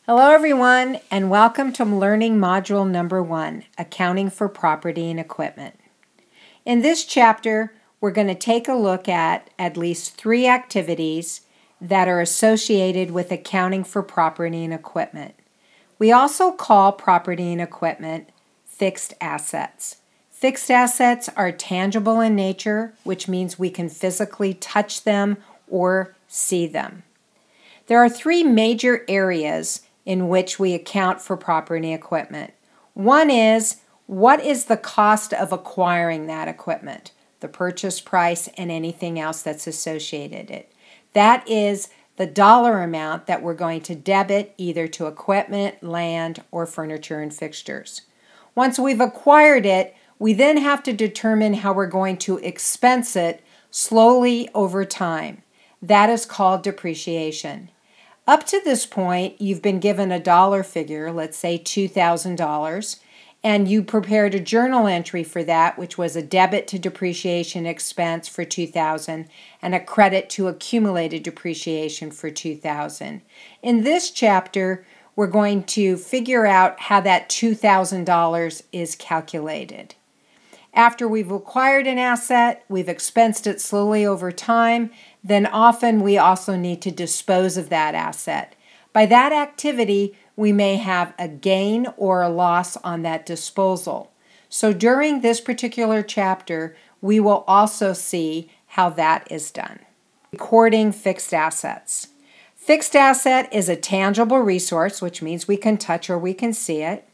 Hello everyone, and welcome to Learning Module Number 1, Accounting for Property and Equipment. In this chapter, we're going to take a look at least 3 activities that are associated with accounting for property and equipment. We also call property and equipment fixed assets. Fixed assets are tangible in nature, which means we can physically touch them or see them. There are 3 major areas in which we account for property and equipment. One is, what is the cost of acquiring that equipment? The purchase price and anything else that's associated it. That is the dollar amount that we're going to debit either to equipment, land, or furniture and fixtures. Once we've acquired it, we then have to determine how we're going to expense it slowly over time. That is called depreciation. Up to this point, you've been given a dollar figure, let's say $2,000, and you prepared a journal entry for that, which was a debit to depreciation expense for $2,000 and a credit to accumulated depreciation for $2,000. In this chapter, we're going to figure out how that $2,000 is calculated. After we've acquired an asset, we've expensed it slowly over time, then often we also need to dispose of that asset. By that activity, we may have a gain or a loss on that disposal. So during this particular chapter, we will also see how that is done. Recording fixed assets. Fixed asset is a tangible resource, which means we can touch or we can see it.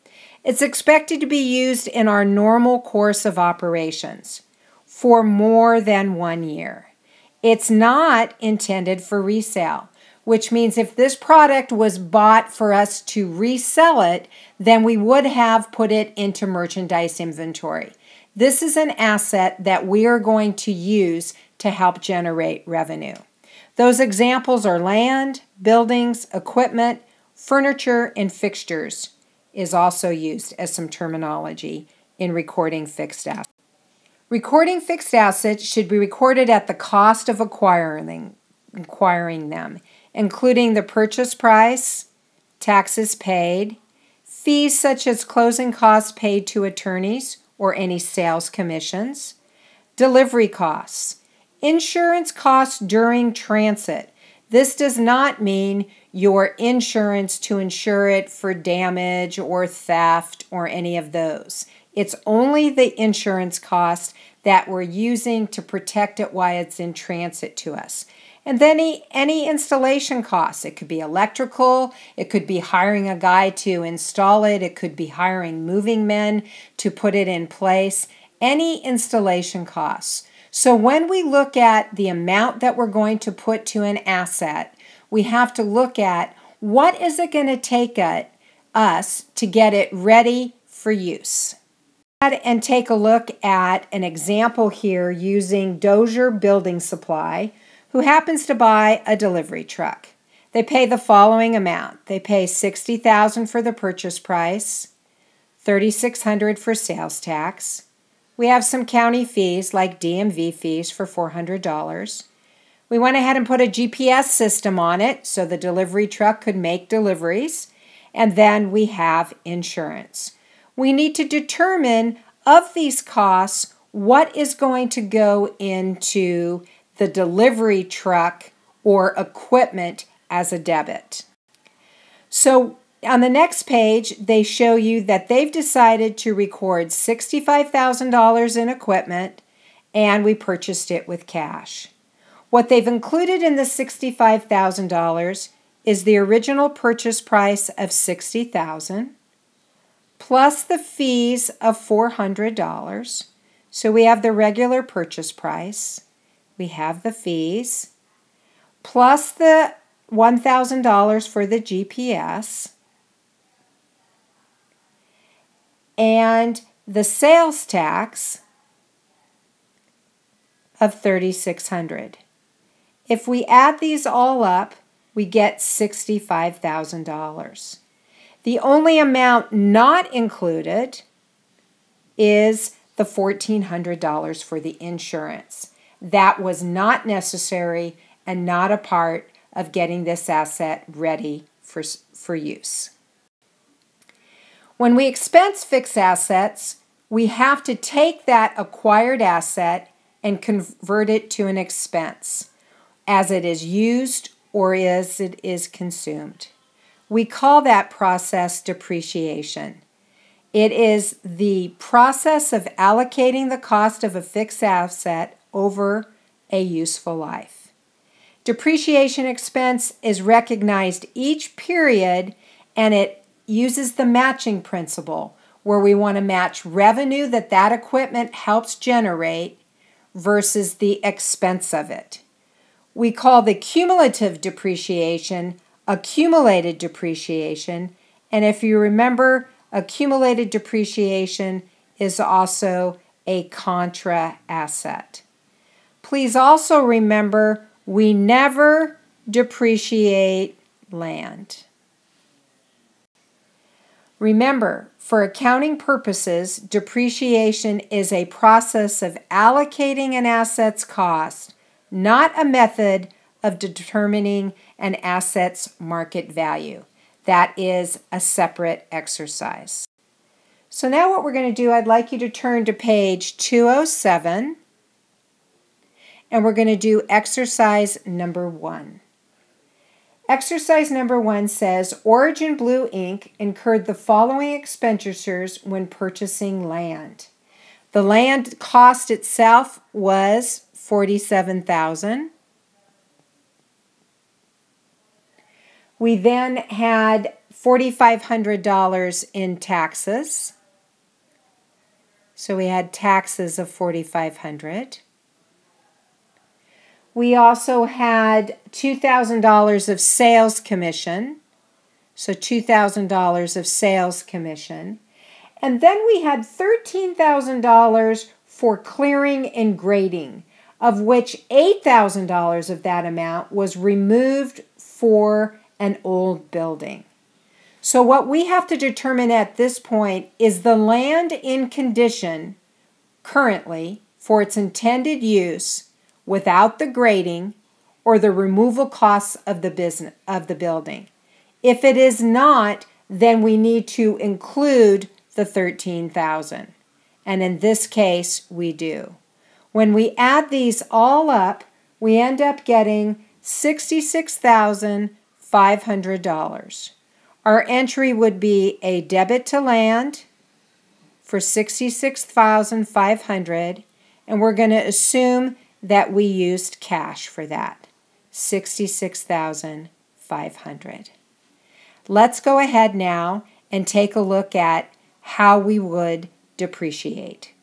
It's expected to be used in our normal course of operations for more than 1 year. It's not intended for resale, which means if this product was bought for us to resell it, then we would have put it into merchandise inventory. This is an asset that we are going to use to help generate revenue. Those examples are land, buildings, equipment, furniture, and fixtures is also used as some terminology in recording fixed assets. Recording fixed assets should be recorded at the cost of acquiring them, including the purchase price, taxes paid, fees such as closing costs paid to attorneys or any sales commissions, delivery costs, insurance costs during transit. This does not mean your insurance to insure it for damage or theft or any of those. It's only the insurance costs that we're using to protect it while it's in transit to us. And then any installation costs. It could be electrical, it could be hiring a guy to install it, it could be hiring moving men to put it in place, any installation costs. So when we look at the amount that we're going to put to an asset, we have to look at what is it going to take us to get it ready for use. And take a look at an example here using Dozier Building Supply, who happens to buy a delivery truck. They pay the following amount. They pay $60,000 for the purchase price, $3,600 for sales tax. We have some county fees like DMV fees for $400. We went ahead and put a GPS system on it so the delivery truck could make deliveries. And then we have insurance. We need to determine of these costs what is going to go into the delivery truck or equipment as a debit. So on the next page, they show you that they've decided to record $65,000 in equipment, and we purchased it with cash. What they've included in the $65,000 is the original purchase price of $60,000 plus the fees of $400. So we have the regular purchase price, we have the fees, plus the $1,000 for the GPS, and the sales tax of $3,600. If we add these all up, we get $65,000. The only amount not included is the $1,400 for the insurance. That was not necessary and not a part of getting this asset ready for use. When we expense fixed assets, we have to take that acquired asset and convert it to an expense as it is used or as it is consumed. We call that process depreciation. It is the process of allocating the cost of a fixed asset over a useful life. Depreciation expense is recognized each period, and it uses the matching principle, where we want to match revenue that equipment helps generate versus the expense of it. We call the cumulative depreciation accumulated depreciation, and if you remember, accumulated depreciation is also a contra asset. Please also remember, we never depreciate land. Remember, for accounting purposes, depreciation is a process of allocating an asset's cost, not a method of determining an asset's market value. That is a separate exercise. So now what we're going to do, I'd like you to turn to page 207, and we're going to do exercise number 1. Exercise number 1 says, Origin Blue Inc. incurred the following expenditures when purchasing land. The land cost itself was $47,000. We then had $4,500 in taxes. So we had taxes of $4,500. We also had $2,000 of sales commission. So $2,000 of sales commission. And then we had $13,000 for clearing and grading, of which $8,000 of that amount was removed for an old building. So what we have to determine at this point is the land in condition currently for its intended use without the grading or the removal costs of the building. If it is not, then we need to include the $13,000. And in this case, we do. When we add these all up, we end up getting $66,500. Our entry would be a debit to land for $66,500, and we're going to assume that we used cash for that, $66,500. Let's go ahead now and take a look at how we would depreciate.